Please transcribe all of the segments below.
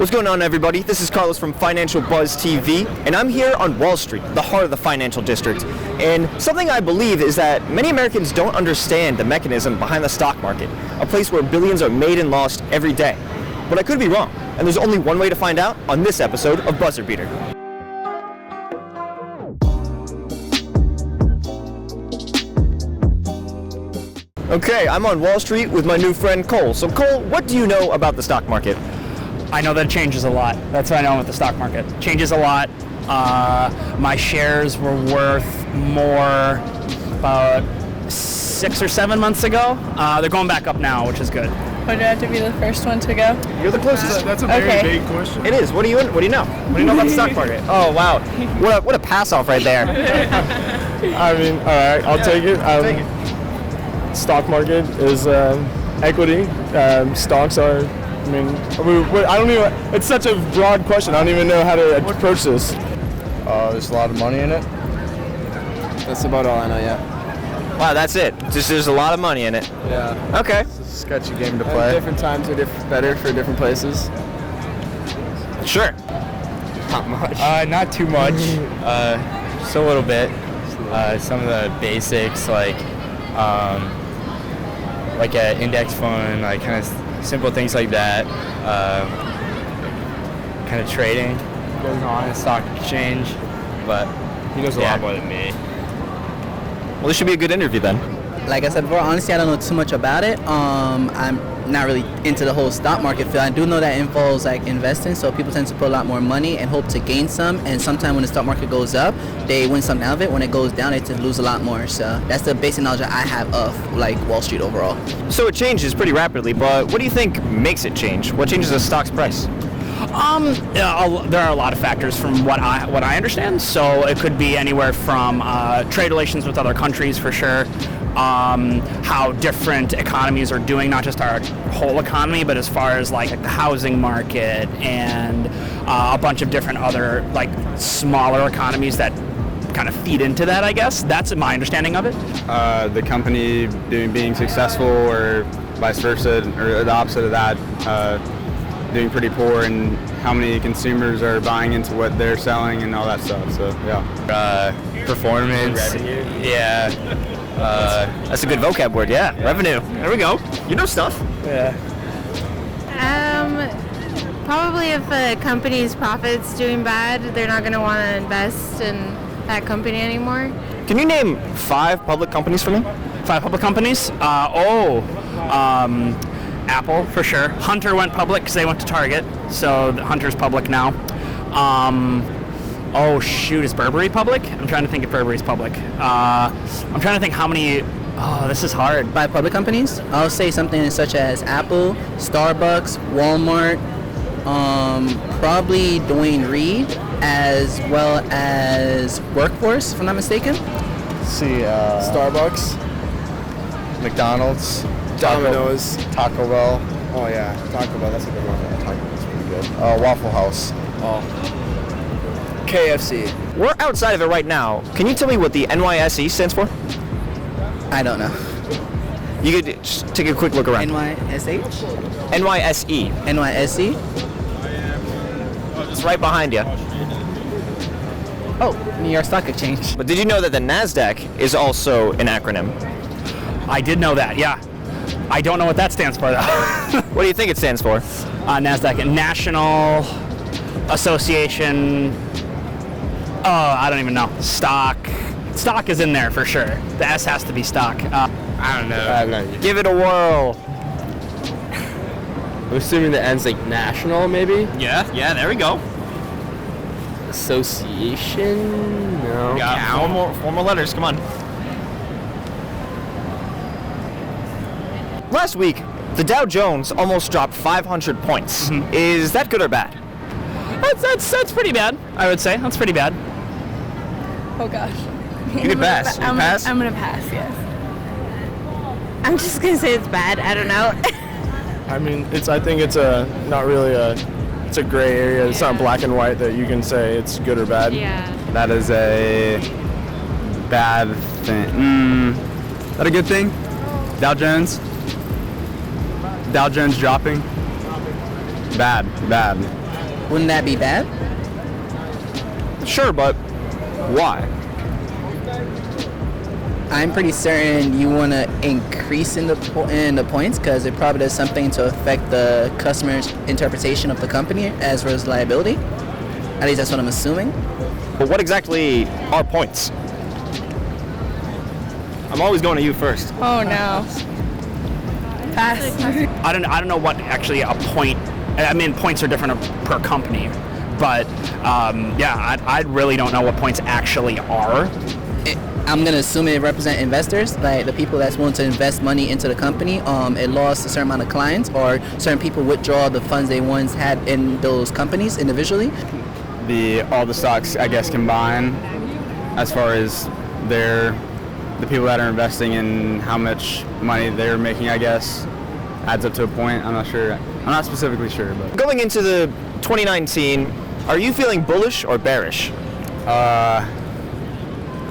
What's going on, everybody? This is Carlos from Financial Buzz TV, and I'm here on Wall Street, the heart of the financial district. And something I believe is that many Americans don't understand the mechanism behind the stock market, a place where billions are made and lost every day. But I could be wrong, and there's only one way to find out on this episode of Buzzer Beater. Okay, I'm on Wall Street with my new friend Cole. So Cole, what do you know about the stock market? I know that it changes a lot. That's what I know with the stock market. Changes a lot. My shares were worth more about 6 or 7 months ago. They're going back up now, which is good. Would you have to be the first one to go? You're the closest. That's a very big question. It is. What do you know? What do you know about the stock market? Oh wow, what a pass off right there. I mean, all right, I'll take it. Stock market is equity. Stocks are. I mean, I don't even. It's such a broad question. I don't even know how to approach this. There's a lot of money in it. That's about all I know. Yeah. Wow, that's it. Just there's a lot of money in it. Yeah. Okay. It's a sketchy game to play. Different times are better for different places. Sure. Not much. Not too much. Just a little bit. Some of the basics, like an index fund, like kind of simple things like that. Kind of trading goes on in the stock exchange, but he knows a lot more than me. Well, this should be a good interview then. Like I said before, honestly, I don't know too much about it. I'm not really into the whole stock market field. I do know that it involves like investing, so people tend to put a lot more money and hope to gain some. And sometimes when the stock market goes up, they win something out of it. When it goes down, they tend to lose a lot more. So that's the basic knowledge that I have of like Wall Street overall. So it changes pretty rapidly, but what do you think makes it change? What changes the stock's price? There are a lot of factors from what I understand. So it could be anywhere from trade relations with other countries for sure. How different economies are doing, not just our whole economy, but as far as like the housing market and a bunch of different other like smaller economies that kind of feed into that, I guess. That's my understanding of it. The company being successful, or vice versa, or the opposite of that, doing pretty poor, and how many consumers are buying into what they're selling and all that stuff. So yeah. Performance. Revenue. Yeah. That's a good vocab word, yeah. Revenue. There we go. You know stuff. Yeah. Probably if a company's profit's doing bad, they're not going to want to invest in that company anymore. Can you name 5 public companies for me? 5 public companies? Apple, for sure. Hunter went public because they went to Target, so Hunter's public now. Oh shoot, is Burberry public? I'm trying to think if Burberry's public. I'm trying to think how many. Oh, this is hard. By public companies, I'll say something such as Apple, Starbucks, Walmart, probably Dwayne Reed, as well as Workforce, if I'm not mistaken. Let's see. Starbucks, McDonald's, Domino's, Taco Bell. Oh yeah, Taco Bell. That's a good one. Taco Bell's pretty good. Waffle House. KFC. We're outside of it right now. Can you tell me what the NYSE stands for? I don't know. You could just take a quick look around. NYSH? NYSE. NYSE? It's right behind you. Oh, New York Stock Exchange. But did you know that the NASDAQ is also an acronym? I did know that, yeah. I don't know what that stands for, though. What do you think it stands for? NASDAQ, National Association. Oh, I don't even know. Stock is in there for sure. The S has to be stock. I don't know. Give it a whirl. I'm assuming the end's like national, maybe? Yeah, there we go. Association? No. Yeah, four more letters, come on. Last week, the Dow Jones almost dropped 500 points. Mm-hmm. Is that good or bad? That's pretty bad, I would say. That's pretty bad. Oh gosh. You could pass. I'm gonna pass, yes. I'm just going to say it's bad. I don't know. I mean, I think it's not really it's a gray area. It's not black and white that you can say it's good or bad. Yeah. That is a bad thing. Is that a good thing? Dow Jones dropping? Bad. Wouldn't that be bad? Sure, but why? I'm pretty certain you want to increase in the points because it probably does something to affect the customer's interpretation of the company as well as liability. At least that's what I'm assuming. But what exactly are points? I'm always going to you first. Oh no. Pass. I don't know what actually a point. I mean, points are different per company, but I really don't know what points actually are. I'm gonna assume it represent investors, like the people that's willing to invest money into the company. It lost a certain amount of clients, or certain people withdraw the funds they once had in those companies individually. All the stocks, I guess, combined, as far as the people that are investing in how much money they're making, I guess, adds up to a point. I'm not sure. I'm not specifically sure, but Going into the 2019, are you feeling bullish or bearish?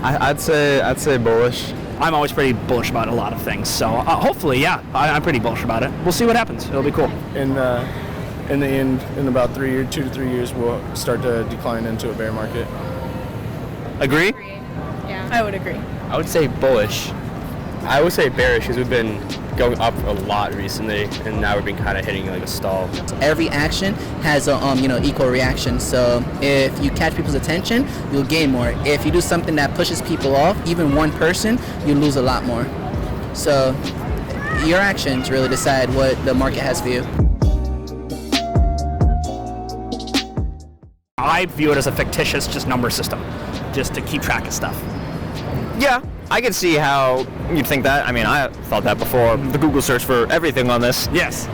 I'd say bullish. I'm always pretty bullish about a lot of things, so hopefully, yeah, I'm pretty bullish about it. We'll see what happens. It'll be cool. In the end, in about 2 to 3 years, we'll start to decline into a bear market. Agree? Yeah. I would agree. I would say bullish. I would say bearish because we've been going up a lot recently, and now we've been kind of hitting like a stall. Every action has a equal reaction. So if you catch people's attention, you'll gain more. If you do something that pushes people off, even one person, you lose a lot more. So your actions really decide what the market has for you. I view it as a fictitious just number system, just to keep track of stuff. Yeah, I can see how you'd think that. I mean, I thought that before the Google search for everything on this. Yes.